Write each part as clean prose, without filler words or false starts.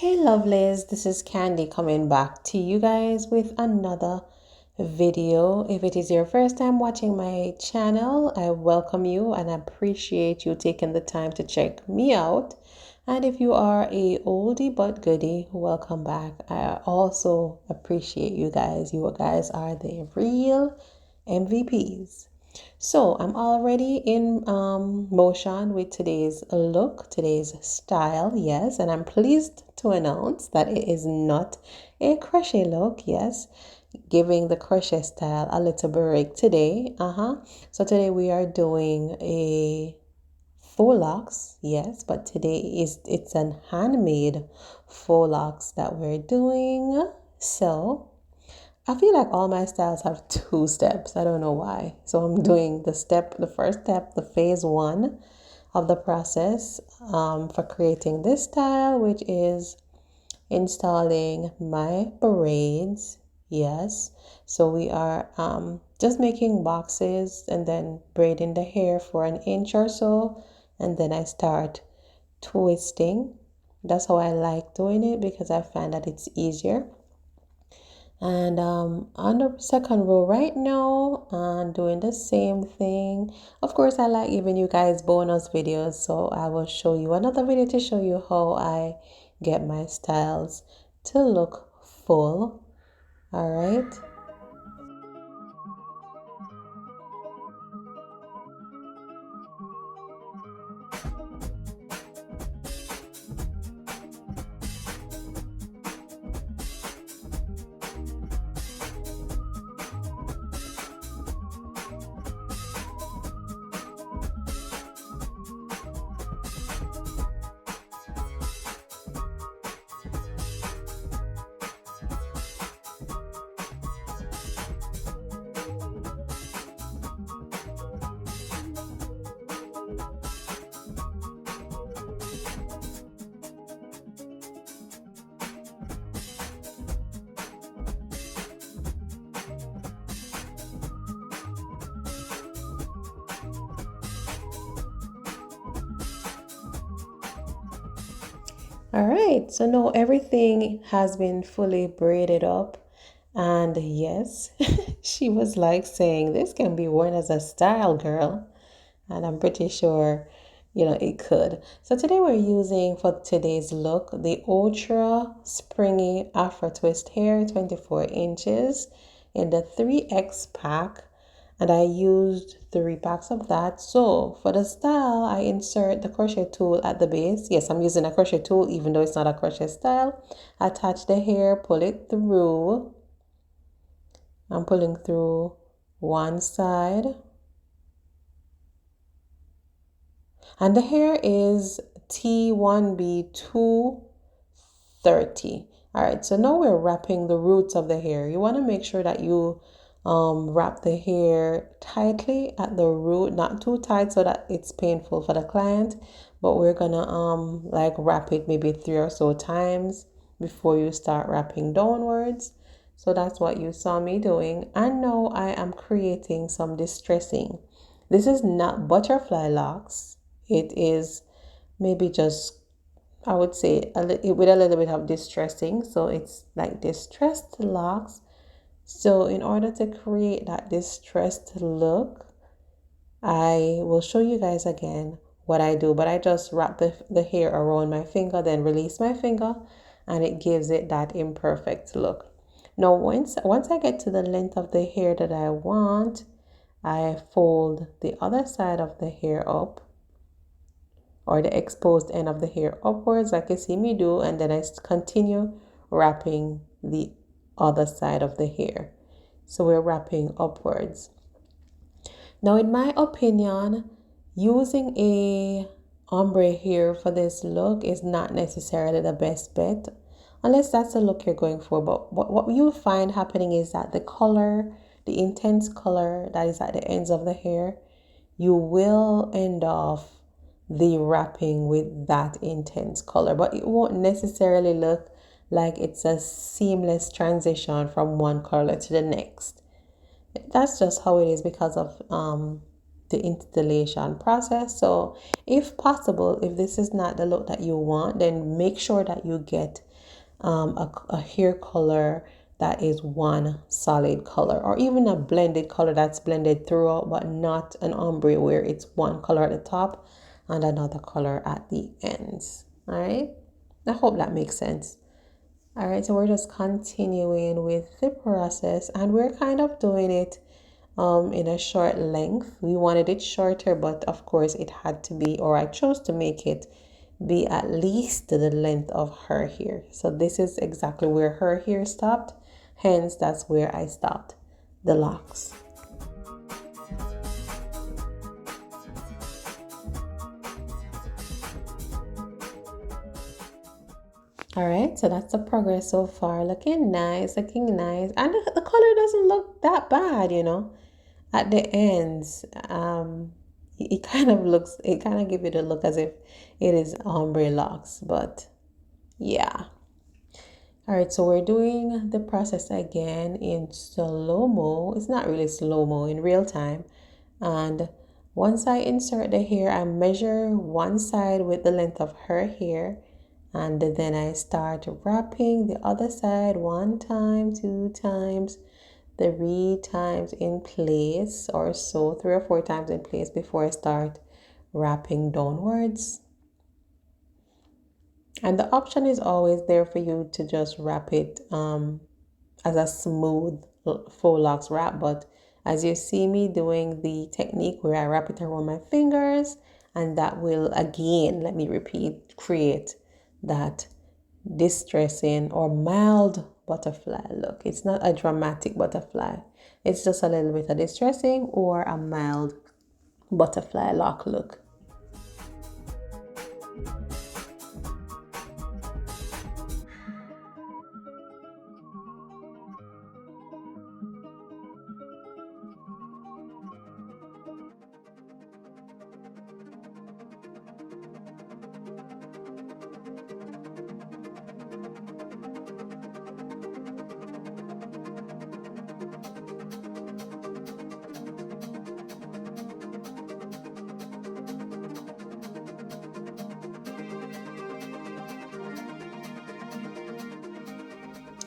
Hey lovelies, this is Candy coming back to you guys with another video. If it is your first time watching my channel, I welcome you and appreciate you taking the time to check me out. And if you are a oldie but goodie, welcome back. I also appreciate you guys. You guys are the real MVPs. So I'm already in motion with today's look, today's style, yes, and I'm pleased to announce that it is not a crochet look, yes, giving the crochet style a little break today. So today we are doing a faux locks, yes, but today it's an handmade faux locks that we're doing. So I feel like all my styles have two steps. I don't know why. So I'm doing the first step, the phase one of the process for creating this style, which is installing my braids. Yes. So we are just making boxes and then braiding the hair for an inch or so. And then I start twisting. That's how I like doing it because I find that it's easier. And on the second row right now, I'm doing the same thing. Of course, I like giving you guys bonus videos, so I will show you another video to show you how I get my styles to look full. All right. All right, so now everything has been fully braided up. And yes, she was like saying, this can be worn as a style, girl. And I'm pretty sure, it could. So today we're using for today's look the Ultra Springy Afro Twist Hair 24 inches in the 3X pack. And I used 3 packs of that. So for the style, I insert the crochet tool at the base. Yes, I'm using a crochet tool even though it's not a crochet style. Attach the hair, pull it through. I'm pulling through one side. And the hair is T1B230. All right, so now we're wrapping the roots of the hair. You want to make sure that you wrap the hair tightly at the root, not too tight so that it's painful for the client, but we're gonna like wrap it maybe 3 or so times before you start wrapping downwards. So that's what you saw me doing. And now I am creating some distressing. This is not butterfly locks. It is maybe just, I would say, with a little bit of distressing. So it's like distressed locks. So in order to create that distressed look, I will show you guys again what I do. But I just wrap the hair around my finger, then release my finger, and it gives it that imperfect look. Now, once I get to the length of the hair that I want, I fold the other side of the hair up, or the exposed end of the hair upwards like you see me do, and then I continue wrapping the other side of the hair. So we're wrapping upwards. Now, in my opinion, using a ombre hair for this look is not necessarily the best bet, unless that's the look you're going for. But what you'll find happening is that the color, the intense color that is at the ends of the hair, you will end off the wrapping with that intense color, but it won't necessarily look like it's a seamless transition from one color to the next. That's just how it is because of the installation process. So if possible, if this is not the look that you want, then make sure that you get a hair color that is one solid color, or even a blended color that's blended throughout, but not an ombre where it's one color at the top and another color at the ends. All right, I hope that makes sense. All right, so we're just continuing with the process, and we're kind of doing it in a short length. We wanted it shorter, but of course it had to be, or I chose to make it be at least the length of her hair. So this is exactly where her hair stopped, hence that's where I stopped the locks. All right, so that's the progress so far. Looking nice, looking nice. And the color doesn't look that bad, you know. At the ends, it kind of looks, it kind of gives it a look as if it is ombre locks, but yeah. All right, so we're doing the process again in slow-mo. It's not really slow-mo, in real time. And once I insert the hair, I measure one side with the length of her hair. And then I start wrapping the other side 1 time, 2 times, 3 times in place or so, 3 or 4 times in place before I start wrapping downwards. And the option is always there for you to just wrap it as a smooth faux locks wrap, but as you see me doing the technique where I wrap it around my fingers, and that will, again, let me repeat, create that distressing or mild butterfly look. It's not a dramatic butterfly, it's just a little bit of distressing or a mild butterfly lock look.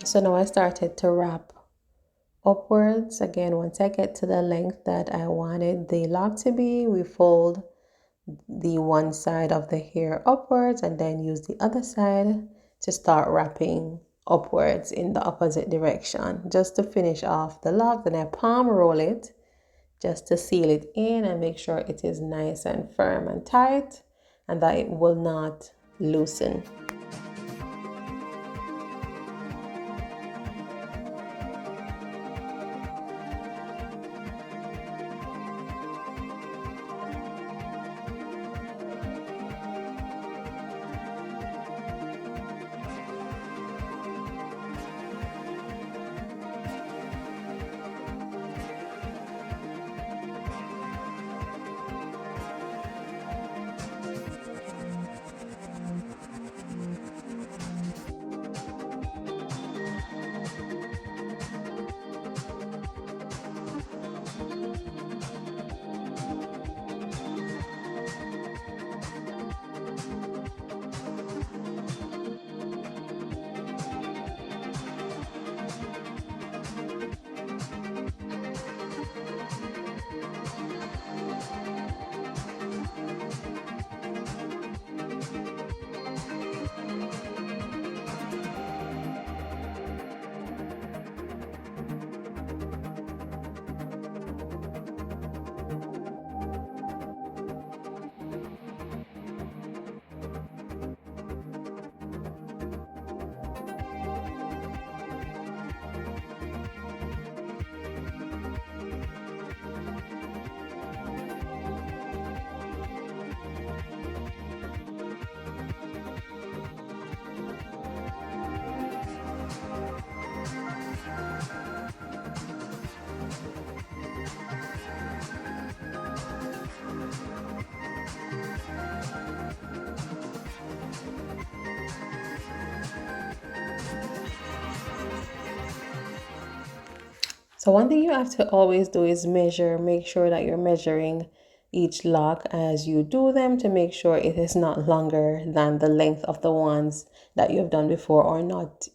So now I started to wrap upwards. Again, once I get to the length that I wanted the lock to be, we fold the one side of the hair upwards and then use the other side to start wrapping upwards in the opposite direction just to finish off the lock. Then I palm roll it just to seal it in and make sure it is nice and firm and tight and that it will not loosen. So one thing you have to always do is measure, make sure that you're measuring each lock as you do them to make sure it is not longer than the length of the ones that you have done before, or not,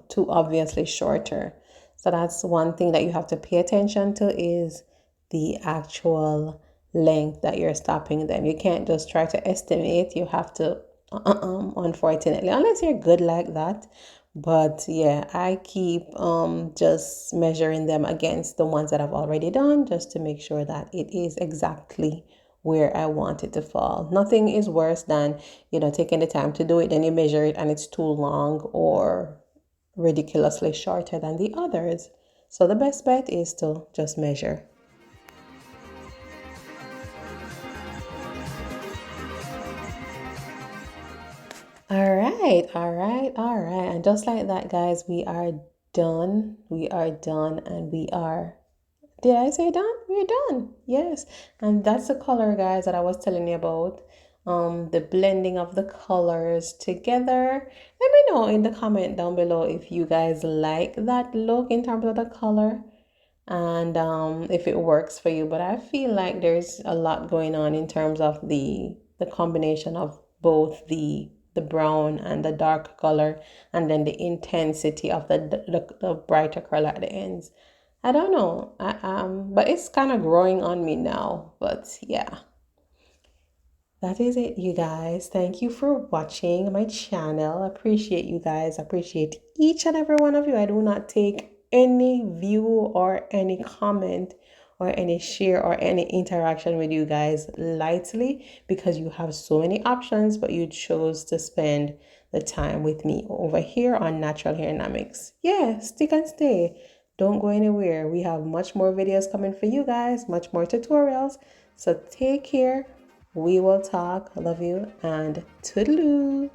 too obviously shorter. So that's one thing that you have to pay attention to, is the actual length that you're stopping them. You can't just try to estimate. You have to, unfortunately, unless you're good like that. But yeah, I keep just measuring them against the ones that I've already done, just to make sure that it is exactly where I want it to fall. Nothing is worse than, taking the time to do it, then you measure it and it's too long or ridiculously shorter than the others. So the best bet is to just measure. All right, all right, all right. And just like that, guys, we are done. We are done, and we are, did I say done? We're done. Yes. And that's the color, guys, that I was telling you about. The blending of the colors together. Let me know in the comment down below if you guys like that look in terms of the color, and if it works for you. But I feel like there's a lot going on in terms of the combination of both the brown and the dark color, and then the intensity of the brighter color at the ends. I don't know, but it's kind of growing on me now. But yeah, that is it, you guys. Thank you for watching my channel. Appreciate you guys. Appreciate each and every one of you. I do not take any view or any comment or any share or any interaction with you guys lightly, because you have so many options, but you chose to spend the time with me over here on Natural Hair Dynamics. Yeah, stick and stay. Don't go anywhere. We have much more videos coming for you guys, much more tutorials. So take care. We will talk. Love you, and toodaloo.